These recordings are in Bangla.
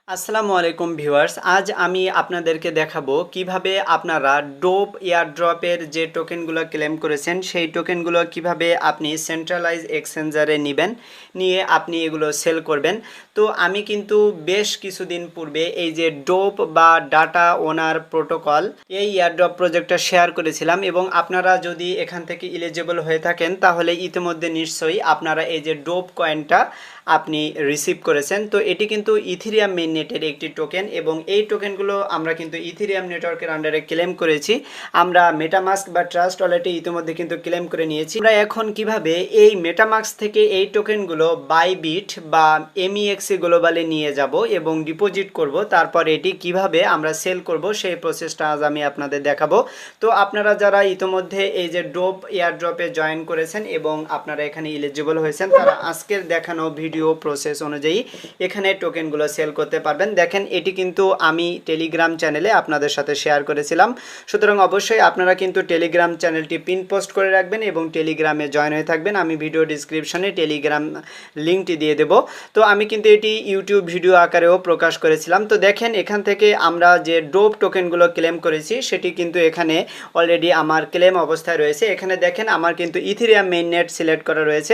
আসসালামু আলাইকুম ভিউয়ার্স, আজ আমি আপনাদেরকে দেখাবো কিভাবে আপনারা ডোপ এয়ারড্রপের যে টোকেনগুলো ক্লেম করেছেন সেই টোকেনগুলো কিভাবে আপনি সেন্ট্রালাইজ এক্সচেঞ্জারে নেবেন, নিয়ে আপনি এগুলো সেল করবেন। তো আমি কিন্তু বেশ কিছুদিন পূর্বে এই যে ডোপ বা ডাটা ওনার প্রোটোকল এই এয়ারড্রপ প্রজেক্টটা শেয়ার করেছিলাম, এবং আপনারা যদি এখান থেকে এলিজিবল হয়ে থাকেন তাহলে ইতিমধ্যে নিশ্চয়ই আপনারা এই যে ডোপ কয়েনটা আপনি রিসিভ করেছেন। তো এটি কিন্তু ইথিরিয়াম মেইন নেটের একটি টোকেন, এবং এই টোকেনগুলো আমরা কিন্তু ইথিরিয়াম নেটওয়ার্কের আন্ডারে ক্লেম করেছি। আমরা মেটামাস্ক বা ট্রাস্ট ওয়ালেটে ইতিমধ্যে কিন্তু ক্লেম করে নিয়েছি। আমরা এখন কিভাবে এই মেটামাস্ক থেকে এই টোকেনগুলো বাইবিট বা এমইএক্সি গ্লোবালে নিয়ে যাব এবং ডিপোজিট করব, তারপর এটি কিভাবে আমরা সেল করব সেই প্রসেসটা আজ আমি আপনাদের দেখাবো। তো আপনারা যারা ইতিমধ্যে এই যে ডোপ এয়ারড্রপে জয়েন করেছেন এবং আপনারা এখানে এলিজিবল হয়েছেন, তারা আজকের দেখানো ভিডিও প্রসেস অনুযায়ী এখানে টোকেনগুলো সেল করতে পারবেন। দেখেন, এটি কিন্তু আমি টেলিগ্রাম চ্যানেলে আপনাদের সাথে শেয়ার করেছিলাম, সুতরাং অবশ্যই আপনারা কিন্তু টেলিগ্রাম চ্যানেলটি পিন পোস্ট করে রাখবেন এবং টেলিগ্রামে জয়েন হয়ে থাকবেন। আমি ভিডিও ডিসক্রিপশনে টেলিগ্রাম লিঙ্কটি দিয়ে দেব। তো আমি কিন্তু এটি ইউটিউব ভিডিও আকারেও প্রকাশ করেছিলাম। তো দেখেন, এখান থেকে আমরা যে ডোপ টোকেনগুলো ক্লেম করেছি সেটি কিন্তু এখানে অলরেডি আমার ক্লেম অবস্থায় রয়েছে। এখানে দেখেন, আমার কিন্তু ইথিরিয়াম মেইন নেট সিলেক্ট করা রয়েছে।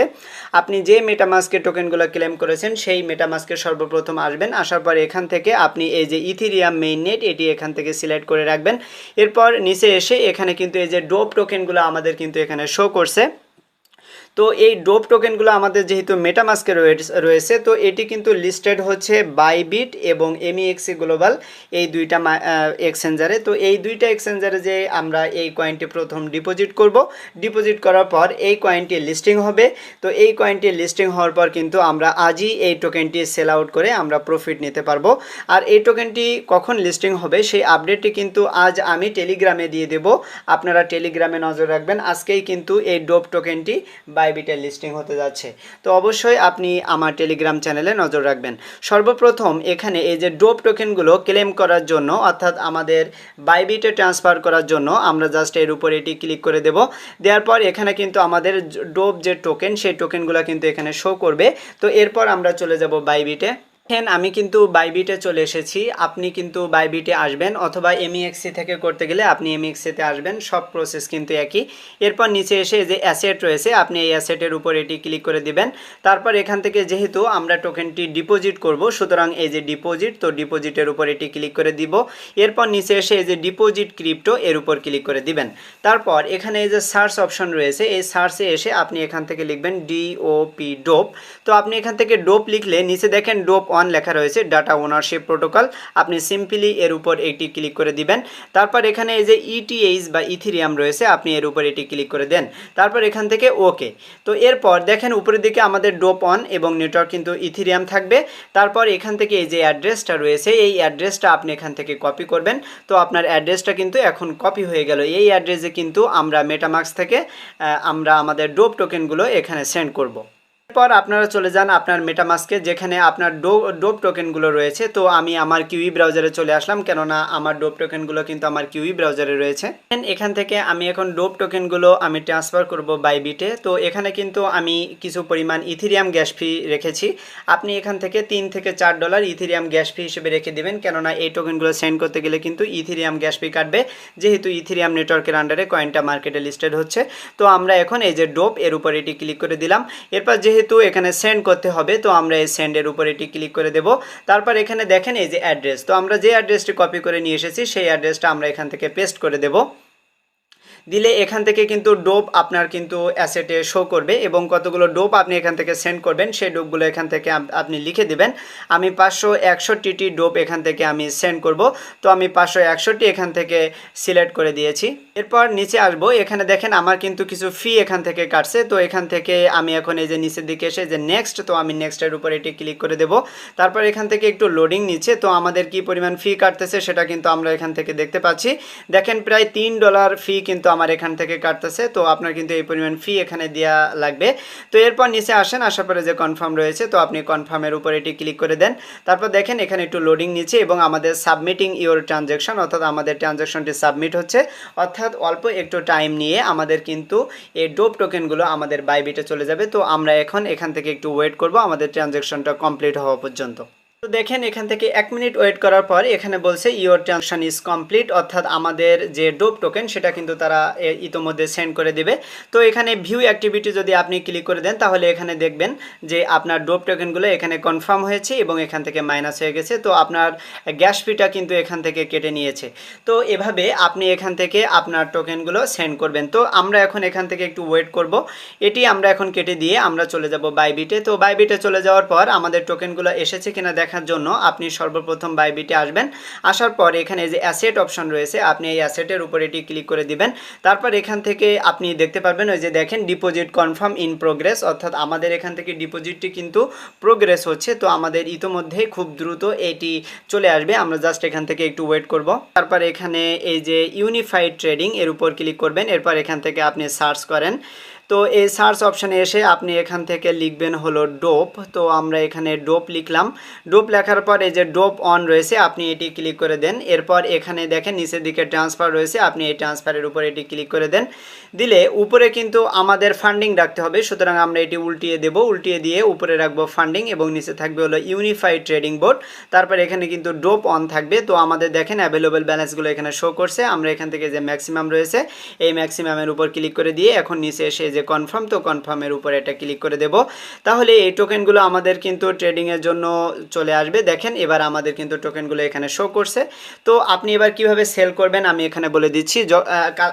আপনি যে মেটামাস্কের টোকেনগুলো ক্লেম করেছেন সেই মেটামাস্কে সর্বপ্রথম আসবেন। আসার পর এখান থেকে আপনি এই যে ইথিরিয়াম মেইন নেট এটি এখান থেকে সিলেক্ট করে রাখবেন। এরপর নিচে এসে এখানে কিন্তু এই যে ডোপ টোকেনগুলো আমাদের কিন্তু এখানে শো করছে। তো এই ডোপ টোকেনগুলো আমাদের যেহেতু মেটামাস্কে রয়েছে, তো এটি কিন্তু লিস্টেড হচ্ছে বাইবিট এবং এমইএক্সি গ্লোবাল এই দুইটা এক্সচেঞ্জারে। তো এই দুইটা এক্সচেঞ্জারে যে আমরা এই কয়েনটি প্রথম ডিপোজিট করব, ডিপোজিট করার পর এই কয়েনটি লিস্টিং হবে। তো এই কয়েনটি লিস্টিং হওয়ার পর কিন্তু আমরা আজই এই টোকেনটি সেল আউট করে আমরা প্রফিট নিতে পারবো। আর এই টোকেনটি কখন লিস্টিং হবে সেই আপডেটটি কিন্তু আজ আমি টেলিগ্রামে দিয়ে দেব। আপনারা টেলিগ্রামে নজর রাখবেন, আজকেই কিন্তু এই ডোপ টোকেনটি বাইবিটের লিস্টিং হতে যাচ্ছে। তো অবশ্যই আপনি আমার টেলিগ্রাম চ্যানেলে নজর রাখবেন। সর্বপ্রথম এখানে এই যে ডোপ টোকেনগুলো ক্লেম করার জন্য, অর্থাৎ আমাদের বাইবিটে ট্রান্সফার করার জন্য আমরা জাস্ট এর উপর এটি ক্লিক করে দেব। দেওয়ার পর এখানে কিন্তু আমাদের ডোপ যে টোকেন সেই টোকেনগুলো কিন্তু এখানে শো করবে। তো এরপর আমরা চলে যাব বাইবিটে। আমি কিন্তু বাইবিটে চলে এসেছি। আপনি কিন্তু বাইবিটে আসবেন, অথবা এমইএক্সি থেকে করতে গেলে আপনি এমইএক্সিতে আসবেন, সব প্রসেস কিন্তু একই। এরপর নিচে এসে যে অ্যাসেট রয়েছে আপনি এই অ্যাসেটের উপর এটি ক্লিক করে দিবেন। তারপর এখান থেকে যেহেতু আমরা টোকেনটি ডিপোজিট করব, সুতরাং এই যে ডিপোজিট, তো ডিপোজিটের উপর এটি ক্লিক করে দিব। এরপর নিচে এসে এই যে ডিপোজিট ক্রিপ্টো এর উপর ক্লিক করে দিবেন। তারপর এখানে এই যে সার্চ অপশন রয়েছে, এই সার্চে এসে আপনি এখান থেকে লিখবেন ডিওপি ডোপ। তো আপনি এখান থেকে ডোপ লিখলে নিচে দেখেন ডোপ ওয়ান লেখা রয়েছে, ডাটা ওনারশিপ প্রোটোকল। আপনি সিম্পলি এর উপর এটি ক্লিক করে দিবেন। তারপর এখানে এই যে ইটিএইচ বা ইথিরিয়াম রয়েছে, আপনি এর উপর এটি ক্লিক করে দেন। তারপর এখান থেকে ওকে। তো এরপর দেখেন উপরের দিকে আমাদের ডোপ অন এবং নেটওয়ার্ক কিন্তু ইথিরিয়াম থাকবে। তারপর এখান থেকে এই যে অ্যাড্রেসটা রয়েছে, এই অ্যাড্রেসটা আপনি এখান থেকে কপি করবেন। তো আপনার অ্যাড্রেসটা কিন্তু এখন কপি হয়ে গেল। এই অ্যাড্রেসে কিন্তু আমরা মেটামাস্ক থেকে আমরা আমাদের ডোপ টোকেনগুলো এখানে সেন্ড করব। এরপর আপনারা চলে যান আপনার মেটামাস্কে, যেখানে আপনার ডোপ টোকেনগুলো রয়েছে। তো আমি আমার কিউই ব্রাউজারে চলে আসলাম, কেননা আমার ডোপ টোকেনগুলো কিন্তু আমার কিউই ব্রাউজারে রয়েছে। এখান থেকে আমি এখন ডোপ টোকেনগুলো আমি ট্রান্সফার করব বাইবিটে। তো এখানে কিন্তু আমি কিছু পরিমাণ ইথিরিয়াম গ্যাস ফি রেখেছি। আপনি এখান থেকে $3 থেকে $4 ইথিরিয়াম গ্যাস ফি হিসেবে রেখে দেবেন, কেননা এই টোকেনগুলো সেন্ড করতে গেলে কিন্তু ইথিরিয়াম গ্যাস ফি কাটবে, যেহেতু ইথিরিয়াম নেটওয়ার্কের আন্ডারে কয়েনটা মার্কেটে লিস্টেড হচ্ছে। তো আমরা এখন এই যে ডোপ এর উপর এটি ক্লিক করে দিলাম। এরপর যেহেতু এখানে সেন্ড করতে হবে, তো আমরা এই সেন্ডের উপর এটি ক্লিক করে দেব। তারপর এখানে দেখেন এই যে অ্যাড্রেস, তো আমরা যে অ্যাড্রেসটি কপি করে নিয়ে এসেছি সেই অ্যাড্রেসটা আমরা এখান থেকে পেস্ট করে দেব। দিলে এখান থেকে কিন্তু ডোপ আপনার কিন্তু অ্যাসেটে শো করবে, এবং কতগুলো ডোপ আপনি এখান থেকে সেন্ড করবেন সেই ডোপগুলো এখান থেকে আপনি লিখে দিবেন। আমি 561টি ডোপ এখান থেকে আমি সেন্ড করব। তো আমি 561টি এখান থেকে সিলেক্ট করে দিয়েছি। এরপর নিচে আসবো, এখানে দেখেন আমার কিন্তু কিছু ফি এখান থেকে কাটছে। তো এখান থেকে আমি এখন এই যে নিচের দিকে এসে যে নেক্সট, তো আমি নেক্সটের উপর এটি ক্লিক করে দেব। তারপর এখান থেকে একটু লোডিং নিচ্ছে, তো আমাদের কি পরিমাণ ফি কাটতেছে সেটা কিন্তু আমরা এখান থেকে দেখতে পাচ্ছি। দেখেন প্রায় $3 ফি কিন্তু আমার এখান থেকে কাটতেছে। তো আপনার কিন্তু এই পরিমাণ ফি এখানে দেওয়া লাগবে। তো এরপর নিচে আসেন, আসার পরে যে কনফার্ম রয়েছে, তো আপনি কনফার্মের উপর এটি ক্লিক করে দেন। তারপর দেখেন এখানে একটু লোডিং নিচ্ছে এবং আমাদের সাবমিটিং ইওর ট্রানজ্যাকশন, অর্থাৎ আমাদের ট্রানজ্যাকশনটি সাবমিট হচ্ছে। অর্থাৎ অল্প একটু টাইম নিয়ে আমাদের কিন্তু এই ডোপ টোকেনগুলো আমাদের বাইবিটে চলে যাবে। তো আমরা এখন এখান থেকে একটু ওয়েট করব আমাদের ট্রানজ্যাকশনটা কমপ্লিট হওয়া পর্যন্ত। তো দেখেন এখান থেকে 1 মিনিট ওয়েট করার পর এখানে বলছে ইওর ট্রানজাকশন ইজ কমপ্লিট, অর্থাৎ আমাদের যে ডোপ টোকেন সেটা কিন্তু তারা ইতোমধ্যে সেন্ড করে দিবে। তো এখানে ভিউ অ্যাক্টিভিটি যদি আপনি ক্লিক করে দেন তাহলে এখানে দেখবেন যে আপনার ডোপ টোকেনগুলো এখানে কনফার্ম হয়েছে এবং এখান থেকে মাইনাস হয়ে গেছে। তো আপনার গ্যাস ফিটা কিন্তু এখান থেকে কেটে নিয়েছে। তো এভাবে আপনি এখান থেকে আপনার টোকেনগুলো সেন্ড করবেন। তো আমরা এখন এখান থেকে একটু ওয়েট করব। এটি আমরা এখন কেটে দিয়ে আমরা চলে যাব বাইবিটে। তো বাইবিটে চলে যাওয়ার পর আমাদের টোকেনগুলো এসেছে কিনা দেখার জন্য আপনি সর্বপ্রথম বাইবিটে আসবেন। আসার পর এখানে যে অ্যাসেট অপশন রয়েছে আপনি এই অ্যাসেটের উপর এটি ক্লিক করে দিবেন। তারপর এখান থেকে আপনি দেখতে পারবেন ওই যে দেখেন ডিপোজিট কনফার্ম ইন প্রোগ্রেস, অর্থাৎ আমাদের এখান থেকে ডিপোজিটটি কিন্তু প্রোগ্রেস হচ্ছে। তো আমাদের ইতোমধ্যেই খুব দ্রুত এটি চলে আসবে। আমরা জাস্ট এখান থেকে একটু ওয়েট করব। তারপর এখানে এই যে ইউনিফাইড ট্রেডিং এর উপর ক্লিক করবেন। এরপর এখান থেকে আপনি সার্চ করেন। তো এই সার্চ অপশানে এসে আপনি এখান থেকে লিখবেন হলো ডোপ। তো আমরা এখানে ডোপ লিখলাম। ডোপ লেখার পর এই যে ডোপ অন রয়েছে আপনি এটি ক্লিক করে দেন। এরপর এখানে দেখেন নিচের দিকে ট্রান্সফার রয়েছে, আপনি এই ট্রান্সফারের উপর এটি ক্লিক করে দেন। দিলে উপরে কিন্তু আমাদের ফান্ডিং রাখতে হবে, সুতরাং আমরা এটি উল্টিয়ে দেব। উল্টিয়ে দিয়ে উপরে রাখবো ফান্ডিং এবং নিচে থাকবে হলো ইউনিফাইড ট্রেডিং বোর্ড। তারপর এখানে কিন্তু ডোপ অন থাকবে। তো আমাদের দেখেন অ্যাভেলেবল ব্যালেন্সগুলো এখানে শো করছে। আমরা এখান থেকে যে ম্যাক্সিমাম রয়েছে এই ম্যাক্সিমামের উপর ক্লিক করে দিয়ে এখন নিচে এসে যে কনফার্ম, তো কনফার্মের উপর এটা ক্লিক করে দেব। তাহলে এই টোকেনগুলো আমাদের কিন্তু ট্রেডিংয়ের জন্য চলে আসবে। দেখেন এবার আমাদের কিন্তু টোকেনগুলো এখানে শো করছে। তো আপনি এবার কিভাবে সেল করবেন আমি এখানে বলে দিচ্ছি।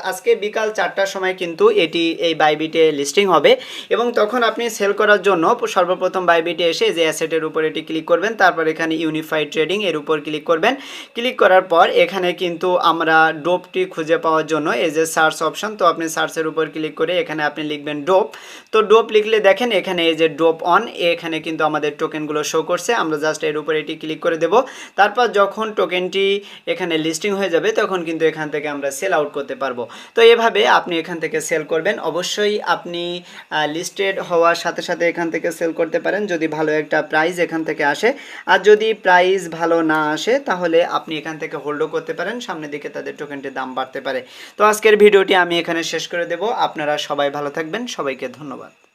আজকে বিকাল 4টার সময় কিন্তু এটি এই বাইবিটে লিস্টিং হবে এবং তখন আপনি সেল করার জন্য সর্বপ্রথম বাইবিটে এসে যে অ্যাসেটের উপর এটি ক্লিক করবেন। তারপর এখানে ইউনিফাইড ট্রেডিং এর উপর ক্লিক করবেন। ক্লিক করার পর এখানে কিন্তু আমরা ডোপটি খুঁজে পাওয়ার জন্য এই যে সার্চ অপশন, তো আপনি সার্চের উপর ক্লিক করে এখানে আপনি লিখবেন ডোপ। তো ডোপ লিখলে দেখেন এখানে এই যে ডোপ অন, এখানে কিন্তু আমাদের টোকেনগুলো শো করছে। আমরা জাস্ট এর উপর এটি ক্লিক করে দেব। তারপর যখন টোকেনটি এখানে লিস্টিং হয়ে যাবে তখন কিন্তু এখান থেকে আমরা সেল আউট করতে পারবো। তো এভাবে আপনি এখান থেকে সেল করবেন। অবশ্যই আপনি লিস্টেড হওয়ার সাথে সাথে এখান থেকে সেল করতে পারেন যদি ভালো একটা প্রাইস এখান থেকে আসে। আর যদি প্রাইস ভালো না আসে তাহলে আপনি এখান থেকে হোল্ডও করতে পারেন, সামনের দিকে তাদের টোকেনটির দাম বাড়তে পারে। তো আজকের ভিডিওটি আমি এখানে শেষ করে দেব। আপনারা সবাই ভালো থাকবেন, সবাইকে ধন্যবাদ।